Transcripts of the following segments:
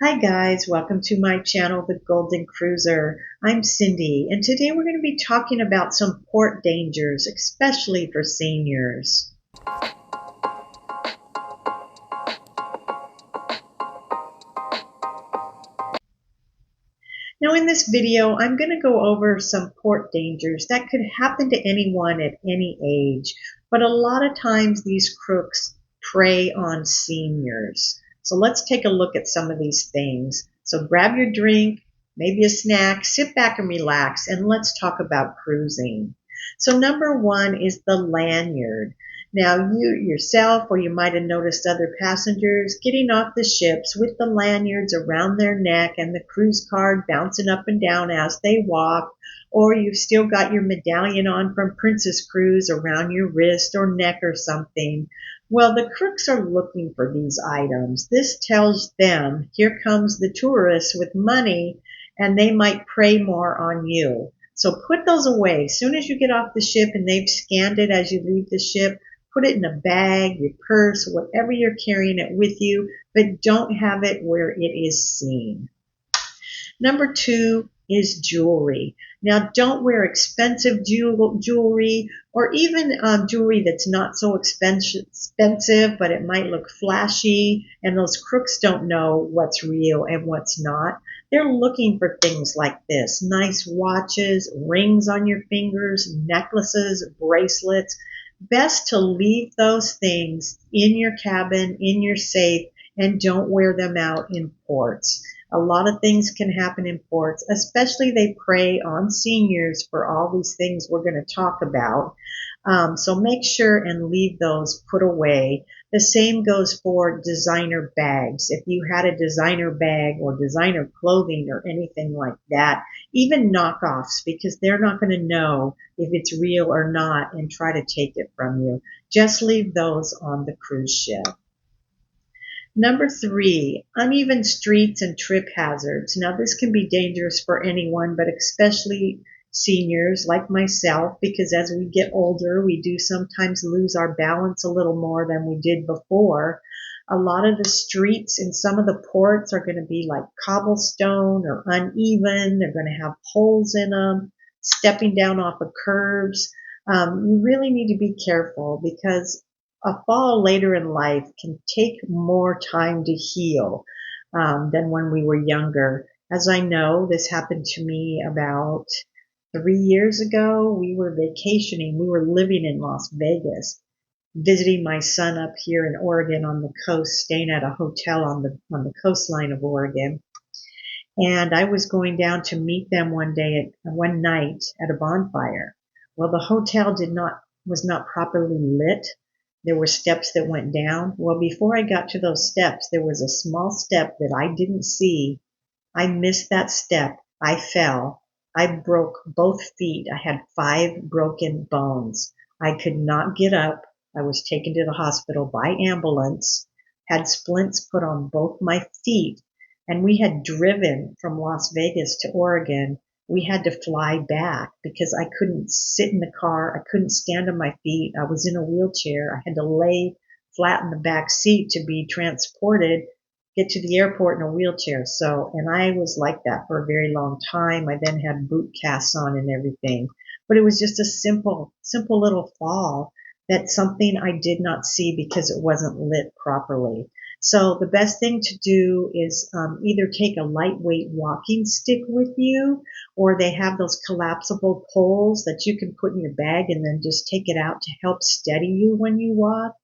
Hi guys, welcome to my channel, The Golden Cruiser. I'm Cindy, and today we're going to be talking about some port dangers, especially for seniors. Now in this video, I'm going to go over some port dangers that could happen to anyone at any age, but a lot of times these crooks prey on seniors. So let's take a look at some of these things. So grab your drink, maybe a snack, sit back and relax, and let's talk about cruising. So number one is the lanyard. Now you yourself, or you might have noticed other passengers getting off the ships with the lanyards around their neck and the cruise card bouncing up and down as they walk, or you've still got your medallion on from Princess Cruise around your wrist or neck or something. Well, the crooks are looking for these items. This tells them, here comes the tourists with money, and they might prey more on you. So put those away. As soon as you get off the ship and they've scanned it as you leave the ship, put it in a bag, your purse, whatever you're carrying it with you, but don't have it where it is seen. Number two is jewelry. Now, don't wear expensive jewelry or even jewelry that's not so expensive, but it might look flashy, and those crooks don't know what's real and what's not. They're looking for things like this: nice watches, rings on your fingers, necklaces, bracelets. Best to leave those things in your cabin, in your safe, and don't wear them out in ports. A lot of things can happen in ports, especially they prey on seniors for all these things we're going to talk about. So make sure and leave those put away. The same goes for designer bags. If you had a designer bag or designer clothing or anything like that, even knockoffs, because they're not going to know if it's real or not and try to take it from you. Just leave those on the cruise ship. Number three, uneven streets and trip hazards. Now, this can be dangerous for anyone, but especially seniors like myself, because as we get older, we do sometimes lose our balance a little more than we did before. A lot of the streets in some of the ports are going to be like cobblestone or uneven. They're going to have holes in them, stepping down off of curves. You really need to be careful because a fall later in life can take more time to heal than when we were younger. As I know, this happened to me about 3 years ago. We were vacationing. We were living in Las Vegas, visiting my son up here in Oregon on the coast, staying at a hotel on the coastline of Oregon. And I was going down to meet them one night at a bonfire. Well, the hotel was not properly lit. There were steps that went down. Well, before I got to those steps, there was a small step that I didn't see. I missed that step. I fell. I broke both feet. I had 5 broken bones. I could not get up. I was taken to the hospital by ambulance, had splints put on both my feet, and we had driven from Las Vegas to Oregon. We had to fly back because I couldn't sit in the car. I couldn't stand on my feet. I was in a wheelchair. I had to lay flat in the back seat to be transported, get to the airport in a wheelchair. So, and I was like that for a very long time. I then had boot casts on and everything, but it was just a simple little fall. That's something I did not see because it wasn't lit properly. So the best thing to do is either take a lightweight walking stick with you, or they have those collapsible poles that you can put in your bag and then just take it out to help steady you when you walk.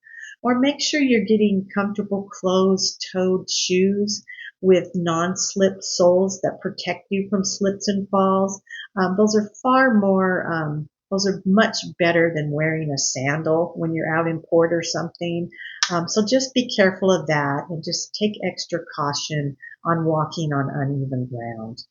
Or make sure you're getting comfortable closed-toed shoes with non-slip soles that protect you from slips and falls. Those are those are much better than wearing a sandal when you're out in port or something. So just be careful of that and just take extra caution on walking on uneven ground.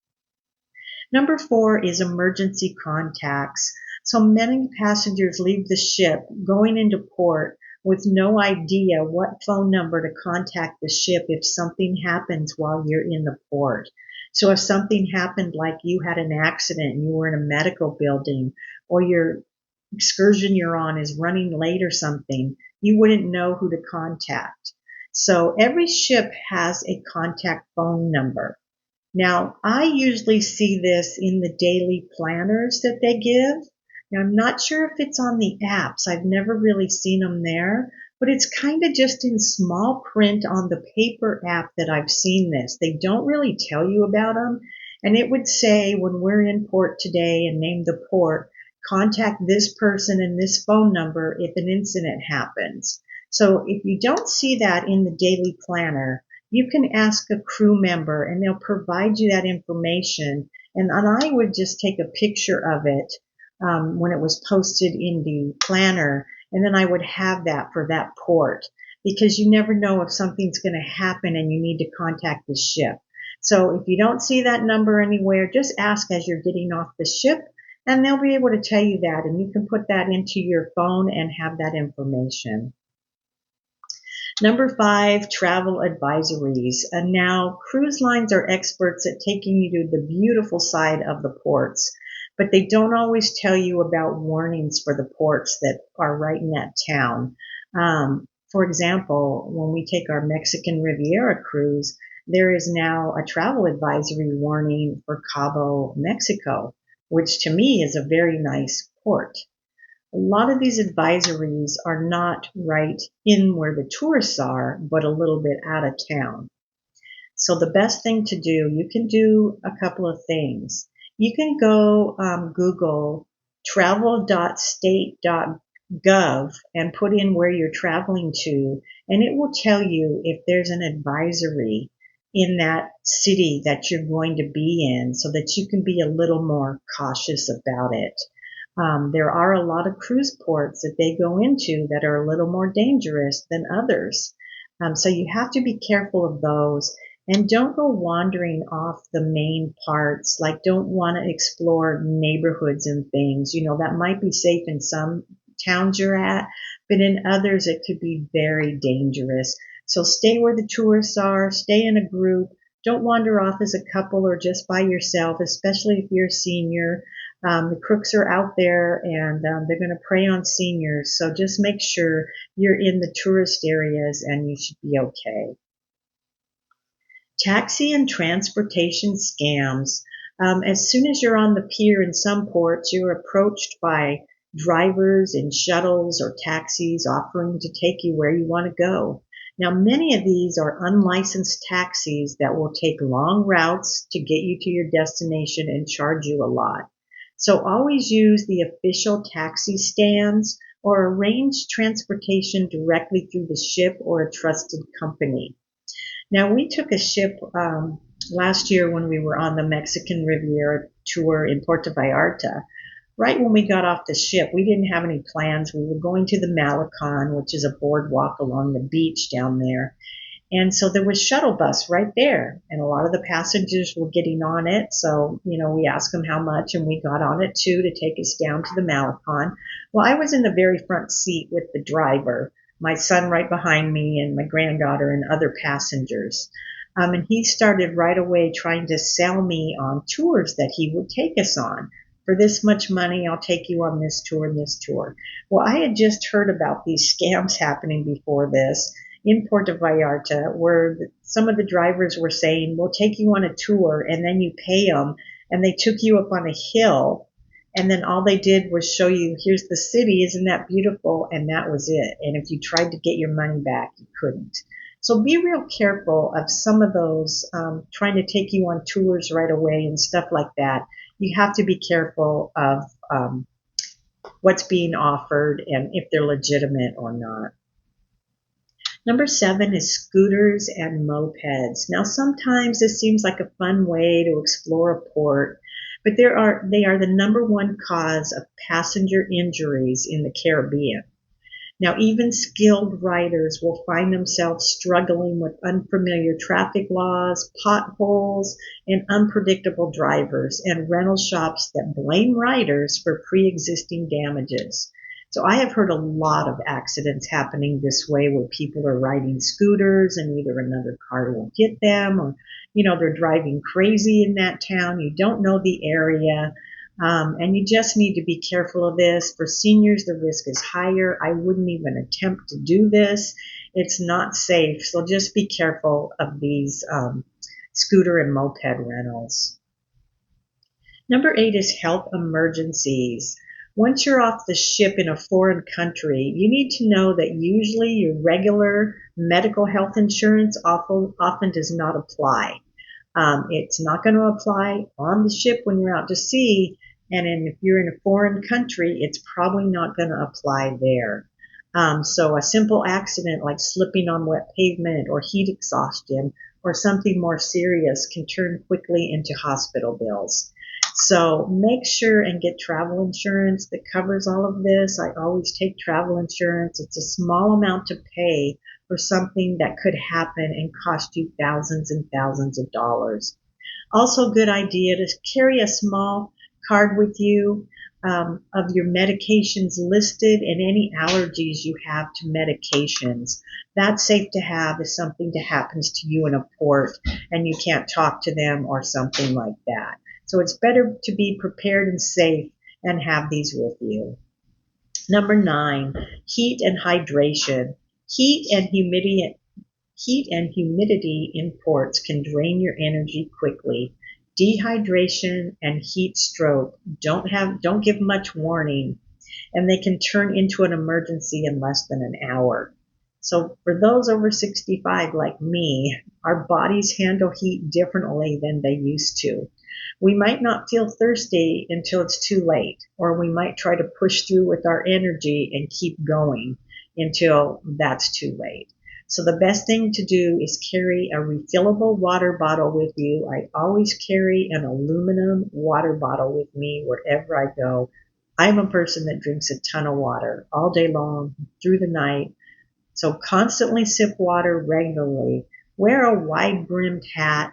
Number four is emergency contacts. So many passengers leave the ship going into port with no idea what phone number to contact the ship if something happens while you're in the port. So if something happened, like you had an accident and you were in a medical building, or your excursion you're on is running late or something, you wouldn't know who to contact. So every ship has a contact phone number. Now, I usually see this in the daily planners that they give. Now, I'm not sure if it's on the apps. I've never really seen them there, but it's kind of just in small print on the paper app that I've seen this. They don't really tell you about them. And it would say, when we're in port today and name the port, contact this person and this phone number if an incident happens. So if you don't see that in the daily planner, you can ask a crew member and they'll provide you that information. And I would just take a picture of it when it was posted in the planner, and then I would have that for that port, because you never know if something's going to happen and you need to contact the ship. So if you don't see that number anywhere, just ask as you're getting off the ship, and they'll be able to tell you that, and you can put that into your phone and have that information. Number 5, travel advisories. And now, cruise lines are experts at taking you to the beautiful side of the ports, but they don't always tell you about warnings for the ports that are right in that town. For example, when we take our Mexican Riviera cruise, there is now a travel advisory warning for Cabo, Mexico, which to me is a very nice port. A lot of these advisories are not right in where the tourists are, but a little bit out of town. So the best thing to do, you can do a couple of things. You can go Google travel.state.gov and put in where you're traveling to, and it will tell you if there's an advisory in that city that you're going to be in, so that you can be a little more cautious about it. There are a lot of cruise ports that they go into that are a little more dangerous than others. So you have to be careful of those, and don't go wandering off the main parts. Like, don't want to explore neighborhoods and things. You know, that might be safe in some towns you're at, but in others it could be very dangerous. So stay where the tourists are, stay in a group. Don't wander off as a couple or just by yourself, especially if you're a senior. The crooks are out there, and they're going to prey on seniors. So just make sure you're in the tourist areas and you should be okay. Taxi and transportation scams. As soon as you're on the pier in some ports, you're approached by drivers in shuttles or taxis offering to take you where you want to go. Now, many of these are unlicensed taxis that will take long routes to get you to your destination and charge you a lot. So always use the official taxi stands or arrange transportation directly through the ship or a trusted company. Now, we took a ship last year when we were on the Mexican Riviera tour in Puerto Vallarta. Right when we got off the ship, we didn't have any plans. We were going to the Malecon, which is a boardwalk along the beach down there. And so there was shuttle bus right there, and a lot of the passengers were getting on it. So, we asked them how much, and we got on it too to take us down to the Malecon. Well, I was in the very front seat with the driver, my son right behind me, and my granddaughter and other passengers. And he started right away trying to sell me on tours that he would take us on. For this much money, I'll take you on this tour and this tour. Well, I had just heard about these scams happening before this in Puerto Vallarta, where some of the drivers were saying, we'll take you on a tour, and then you pay them, and they took you up on a hill, and then all they did was show you, here's the city, isn't that beautiful, and that was it. And if you tried to get your money back, you couldn't. So be real careful of some of those trying to take you on tours right away and stuff like that. You have to be careful of what's being offered and if they're legitimate or not. Number 7 is scooters and mopeds. Now, sometimes this seems like a fun way to explore a port, but they are the number one cause of passenger injuries in the Caribbean. Now, even skilled riders will find themselves struggling with unfamiliar traffic laws, potholes, and unpredictable drivers, and rental shops that blame riders for pre-existing damages. So I have heard a lot of accidents happening this way, where people are riding scooters and either another car will hit them, or, they're driving crazy in that town. You don't know the area. And you just need to be careful of this. For seniors, the risk is higher. I wouldn't even attempt to do this. It's not safe, so just be careful of these scooter and moped rentals. Number 8 is health emergencies. Once you're off the ship in a foreign country, you need to know that usually your regular medical health insurance often does not apply. It's not going to apply on the ship when you're out to sea, and if you're in a foreign country, it's probably not going to apply there. So a simple accident like slipping on wet pavement or heat exhaustion or something more serious can turn quickly into hospital bills. So make sure and get travel insurance that covers all of this. I always take travel insurance. It's a small amount to pay for something that could happen and cost you thousands and thousands of dollars. Also, good idea to carry a small card with you of your medications listed and any allergies you have to medications. That's safe to have if something happens to you in a port and you can't talk to them or something like that. So it's better to be prepared and safe and have these with you. Number 9, heat and hydration. Heat and humidity in ports can drain your energy quickly. Dehydration and heat stroke don't give much warning, and they can turn into an emergency in less than an hour. So for those over 65 like me, our bodies handle heat differently than they used to. We might not feel thirsty until it's too late, or we might try to push through with our energy and keep going until that's too late. So the best thing to do is carry a refillable water bottle with you. I always carry an aluminum water bottle with me wherever I go. I'm a person that drinks a ton of water all day long, through the night. So constantly sip water regularly. Wear a wide-brimmed hat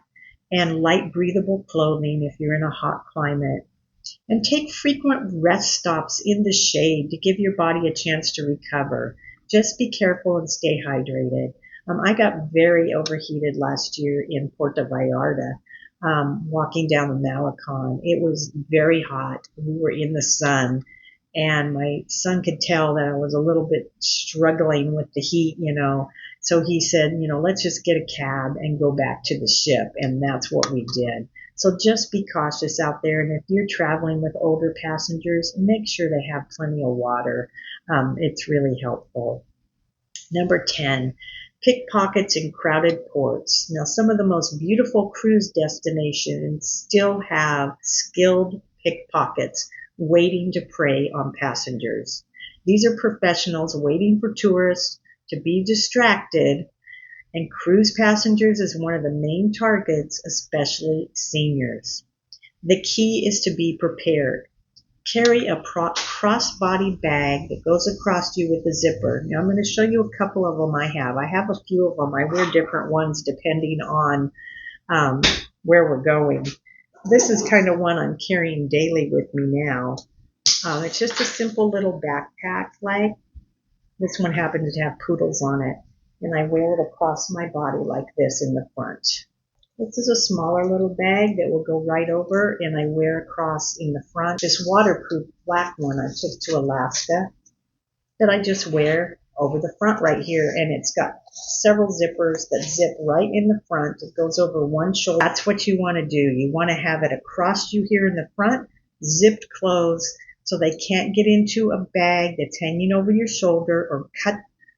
and light breathable clothing if you're in a hot climate. And take frequent rest stops in the shade to give your body a chance to recover. Just be careful and stay hydrated. I got very overheated last year in Puerto Vallarta, walking down the Malecon. It was very hot. We were in the sun, and my son could tell that I was a little bit struggling with the heat, So he said, let's just get a cab and go back to the ship. And that's what we did. So just be cautious out there. And if you're traveling with older passengers, make sure they have plenty of water. It's really helpful. Number 10, pickpockets in crowded ports. Now, some of the most beautiful cruise destinations still have skilled pickpockets waiting to prey on passengers. These are professionals waiting for tourists to be distracted, and cruise passengers is one of the main targets, especially seniors. The key is to be prepared. Carry a crossbody bag that goes across you with a zipper. Now I'm going to show you a couple of them I have. I have a few of them. I wear different ones depending on where we're going. This is kind of one I'm carrying daily with me now. It's just a simple little backpack like. This one happens to have poodles on it, and I wear it across my body like this in the front. This is a smaller little bag that will go right over, and I wear across in the front. This waterproof black one I took to Alaska that I just wear over the front right here, and it's got several zippers that zip right in the front. It goes over one shoulder. That's what you want to do. You want to have it across you here in the front, zipped closed, so they can't get into a bag that's hanging over your shoulder or cut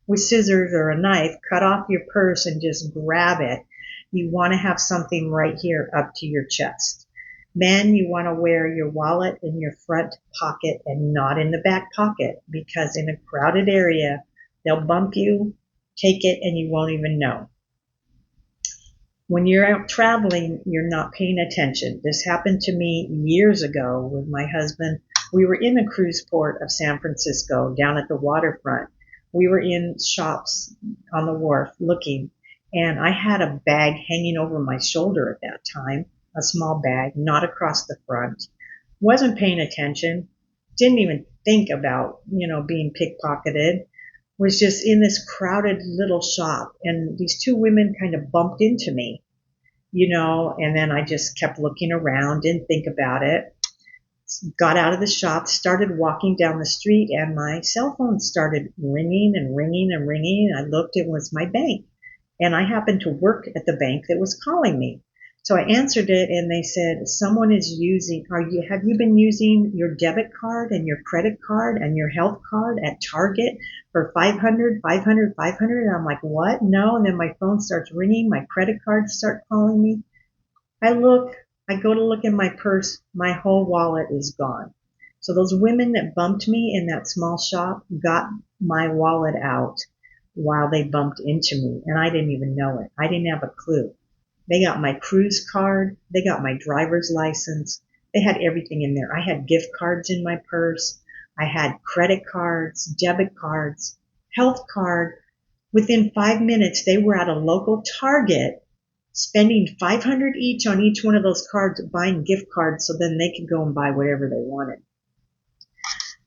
with scissors or a knife, cut off your purse and just grab it. You want to have something right here up to your chest. Men, you want to wear your wallet in your front pocket and not in the back pocket, because in a crowded area, they'll bump you, take it, and you won't even know. When you're out traveling, you're not paying attention. This happened to me years ago with my husband. We were in a cruise port of San Francisco down at the waterfront. We were in shops on the wharf looking, and I had a bag hanging over my shoulder at that time, a small bag, not across the front. Wasn't paying attention, didn't even think about, being pickpocketed. Was just in this crowded little shop, and these two women kind of bumped into me, and then I just kept looking around, didn't think about it. Got out of the shop, started walking down the street, and my cell phone started ringing and ringing and ringing. I looked, it was my bank. And I happened to work at the bank that was calling me. So I answered it and they said, someone is using, have you been using your debit card and your credit card and your health card at Target for 500, 500, 500? And I'm like, what? No. And then my phone starts ringing. My credit cards start calling me. I go to look in my purse. My whole wallet is gone. So those women that bumped me in that small shop got my wallet out while they bumped into me, and I didn't even know it. I didn't have a clue. They got my cruise card. They got my driver's license. They had everything in there. I had gift cards in my purse. I had credit cards, debit cards, health card. Within 5 minutes, they were at a local Target spending 500 each on each one of those cards, buying gift cards so then they could go and buy whatever they wanted.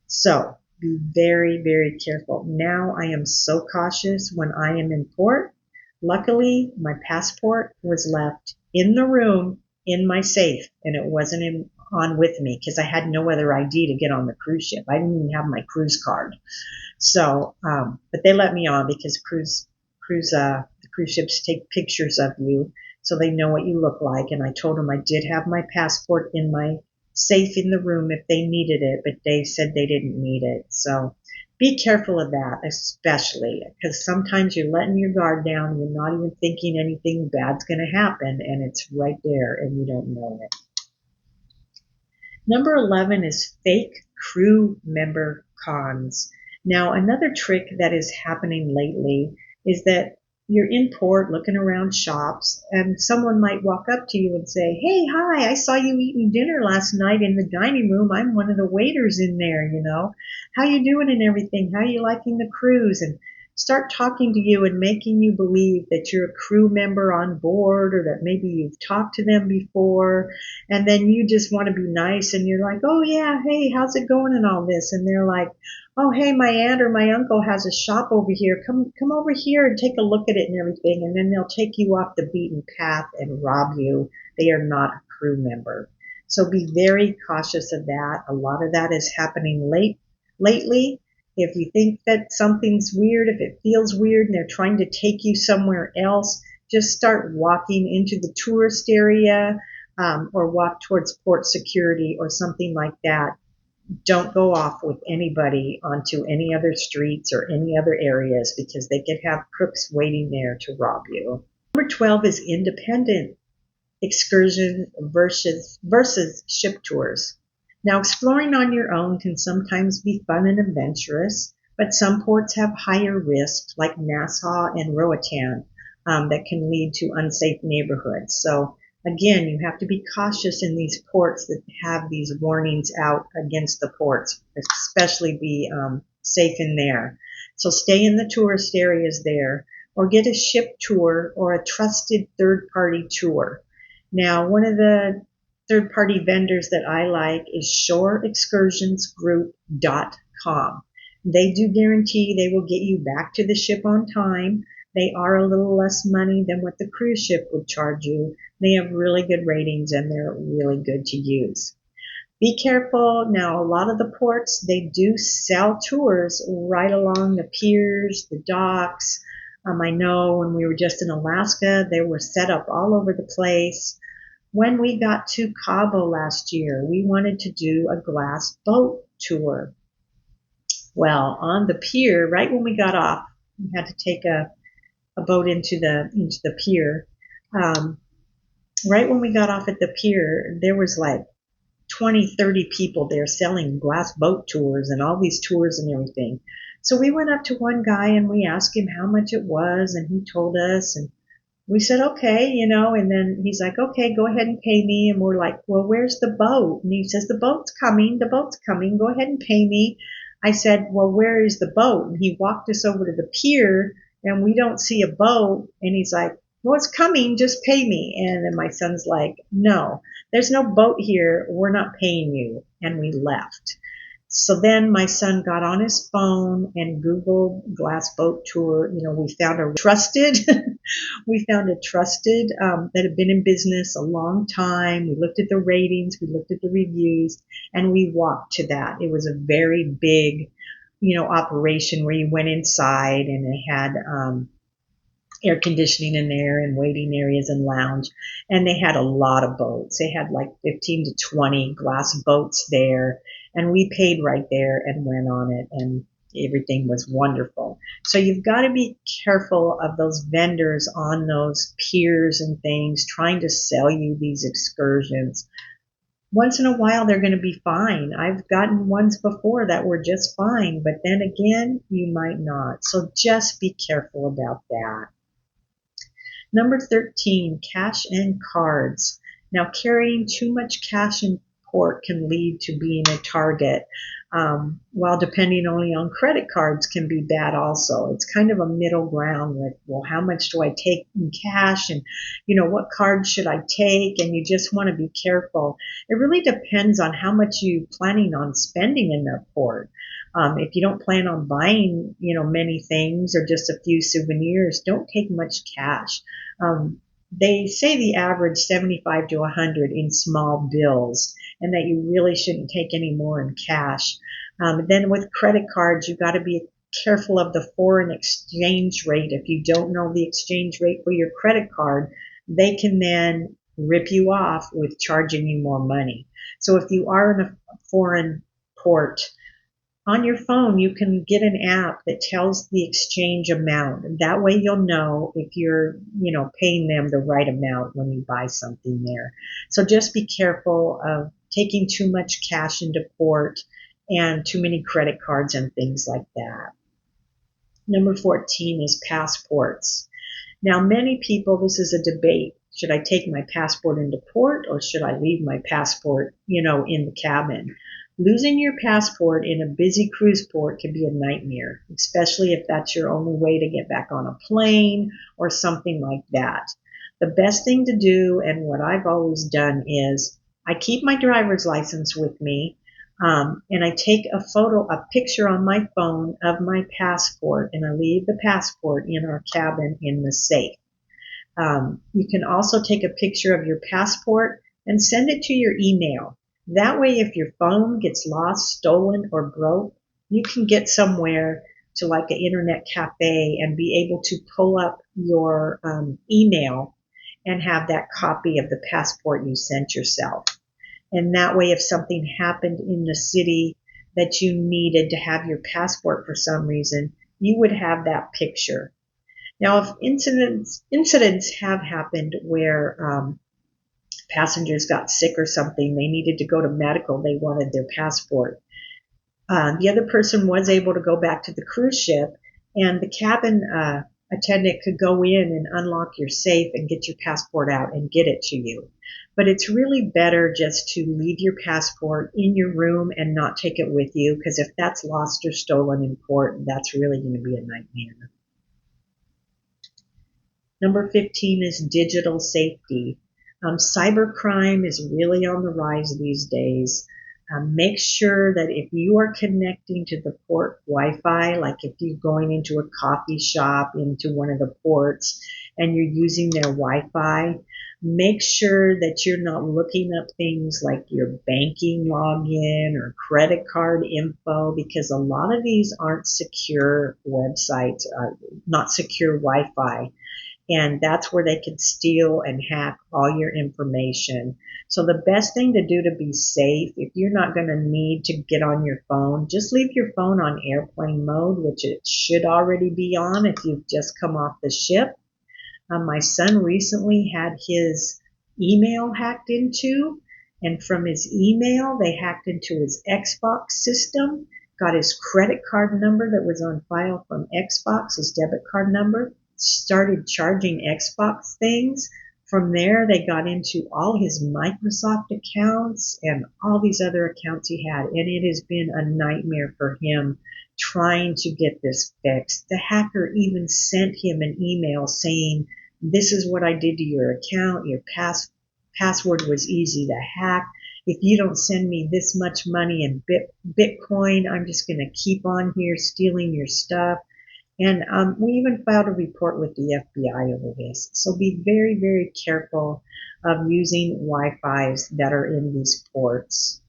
So be very, very careful. Now I am so cautious when I am in port. Luckily, my passport was left in the room in my safe, and it wasn't on with me because I had no other ID to get on the cruise ship. I didn't even have my cruise card. So, but they let me on because the cruise ships take pictures of you so they know what you look like. And I told them I did have my passport in my safe in the room if they needed it, but they said they didn't need it. So be careful of that, especially because sometimes you're letting your guard down. You're not even thinking anything bad's going to happen, and it's right there and you don't know it. Number 11 is fake crew member cons. Now, another trick that is happening lately is that you're in port looking around shops and someone might walk up to you and say, hey, hi, I saw you eating dinner last night in the dining room. I'm one of the waiters in there, How you doing and everything? How you liking the cruise? And start talking to you and making you believe that you're a crew member on board or that maybe you've talked to them before. And then you just want to be nice and you're like, oh yeah, hey, how's it going and all this? And they're like, oh, hey, my aunt or my uncle has a shop over here. Come over here and take a look at it and everything. And then they'll take you off the beaten path and rob you. They are not a crew member. So be very cautious of that. A lot of that is happening lately. If you think that something's weird, if it feels weird and they're trying to take you somewhere else, just start walking into the tourist area or walk towards port security or something like that. Don't go off with anybody onto any other streets or any other areas because they could have crooks waiting there to rob you. Number 12 is independent excursion versus ship tours. Now, exploring on your own can sometimes be fun and adventurous, but some ports have higher risk, like Nassau and Roatan, that can lead to unsafe neighborhoods. So again, you have to be cautious in these ports that have these warnings out against the ports, especially be safe in there. So stay in the tourist areas there or get a ship tour or a trusted third-party tour. Now, one of the third-party vendors that I like is shoreexcursionsgroup.com. They do guarantee they will get you back to the ship on time. They are a little less money than what the cruise ship would charge you. They have really good ratings and they're really good to use. Be careful. Now, a lot of the ports, they do sell tours right along the piers, the docks. I know when we were just in Alaska, they were set up all over the place. When we got to Cabo last year, we wanted to do a glass boat tour. Well, on the pier, right when we got off, we had to take a boat into the pier. Right when we got off at the pier, there was like 20, 30 people there selling glass boat tours and all these tours and everything. So we went up to one guy and we asked him how much it was, and he told us, and we said, okay, and then he's like, okay, go ahead and pay me. And we're like, well, where's the boat? And he says, the boat's coming, go ahead and pay me. I said, well, where is the boat? And he walked us over to the pier and we don't see a boat. And he's like, well, it's coming, just pay me. And then my son's like, no, there's no boat here, we're not paying you. And we left. So then my son got on his phone and Googled Glass Boat Tour. We found a trusted, that had been in business a long time. We looked at the ratings, we looked at the reviews, and we walked to that. It was a very big, operation where you went inside and it had, air conditioning in there and waiting areas and lounge. And they had a lot of boats. They had like 15 to 20 glass boats there. And we paid right there and went on it. And everything was wonderful. So you've got to be careful of those vendors on those piers and things trying to sell you these excursions. Once in a while, they're going to be fine. I've gotten ones before that were just fine, but then again, you might not. So just be careful about that. Number 13, cash and cards. Now, carrying too much cash in port can lead to being a target, while depending only on credit cards can be bad also. It's kind of a middle ground with, well, how much do I take in cash and, what card should I take? And you just want to be careful. It really depends on how much you're planning on spending in the port. If you don't plan on buying, many things or just a few souvenirs, don't take much cash. They say the average 75 to 100 in small bills, and that you really shouldn't take any more in cash. Then with credit cards, you've got to be careful of the foreign exchange rate. If you don't know the exchange rate for your credit card, they can then rip you off with charging you more money. So if you are in a foreign port, on your phone, you can get an app that tells the exchange amount. And that way you'll know if you're, paying them the right amount when you buy something there. So just be careful of taking too much cash into port and too many credit cards and things like that. Number 14 is passports. Now, many people, this is a debate. Should I take my passport into port or should I leave my passport, in the cabin? Losing your passport in a busy cruise port can be a nightmare, especially if that's your only way to get back on a plane or something like that. The best thing to do, and what I've always done, is I keep my driver's license with me, and I take a picture on my phone of my passport, and I leave the passport in our cabin in the safe. You can also take a picture of your passport and send it to your email. That way, if your phone gets lost, stolen, or broke, you can get somewhere to like an internet cafe and be able to pull up your email and have that copy of the passport you sent yourself. And that way, if something happened in the city that you needed to have your passport for some reason, you would have that picture. Now, if incidents have happened where passengers got sick or something, they needed to go to medical, they wanted their passport. The other person was able to go back to the cruise ship, and the cabin attendant could go in and unlock your safe and get your passport out and get it to you. But it's really better just to leave your passport in your room and not take it with you, because if that's lost or stolen in port, that's really going to be a nightmare. Number 15 is digital safety. Cybercrime is really on the rise these days. Make sure that if you are connecting to the port Wi-Fi, like if you're going into a coffee shop, into one of the ports, and you're using their Wi-Fi, make sure that you're not looking up things like your banking login or credit card info, because a lot of these aren't secure websites, not secure Wi-Fi. And that's where they can steal and hack all your information. So the best thing to do to be safe, if you're not going to need to get on your phone, just leave your phone on airplane mode, which it should already be on if you've just come off the ship. My son recently had his email hacked into, and from his email, they hacked into his Xbox system, got his credit card number that was on file from Xbox, his debit card number, started charging Xbox things. From there, they got into all his Microsoft accounts and all these other accounts he had, and it has been a nightmare for him trying to get this fixed. The hacker even sent him an email saying, "This is what I did to your account. Your password was easy to hack, if you don't send me this much money in Bitcoin, I'm just going to keep on here stealing your stuff. And we even filed a report with the FBI over this. So be very, very careful of using Wi-Fi's that are in these ports.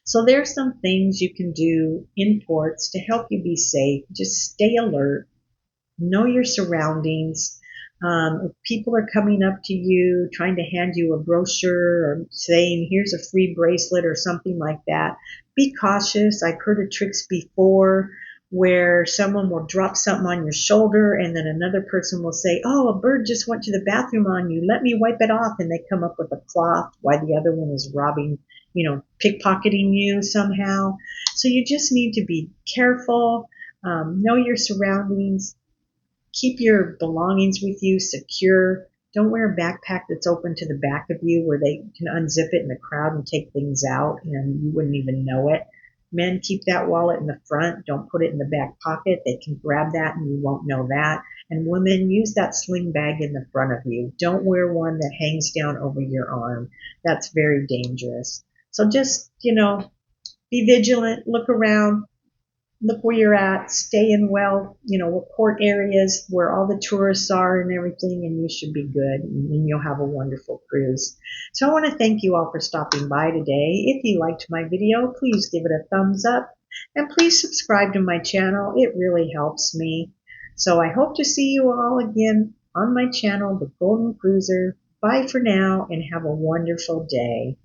So there's some things you can do in ports to help you be safe. Just stay alert. Know your surroundings. If people are coming up to you, trying to hand you a brochure or saying, here's a free bracelet or something like that, be cautious. I've heard of tricks before where someone will drop something on your shoulder and then another person will say, oh, a bird just went to the bathroom on you. Let me wipe it off. And they come up with a cloth while the other one is robbing, pickpocketing you somehow. So you just need to be careful, know your surroundings. Keep your belongings with you secure. Don't wear a backpack that's open to the back of you where they can unzip it in the crowd and take things out and you wouldn't even know it. Men, keep that wallet in the front. Don't put it in the back pocket. They can grab that and you won't know that. And women, use that sling bag in the front of you. Don't wear one that hangs down over your arm. That's very dangerous. So just, be vigilant, look around, look where you're at, stay in port areas where all the tourists are and everything, and you should be good, and you'll have a wonderful cruise. So I want to thank you all for stopping by today. If you liked my video, please give it a thumbs up, and please subscribe to my channel. It really helps me. So I hope to see you all again on my channel, The Golden Cruiser. Bye for now, and have a wonderful day.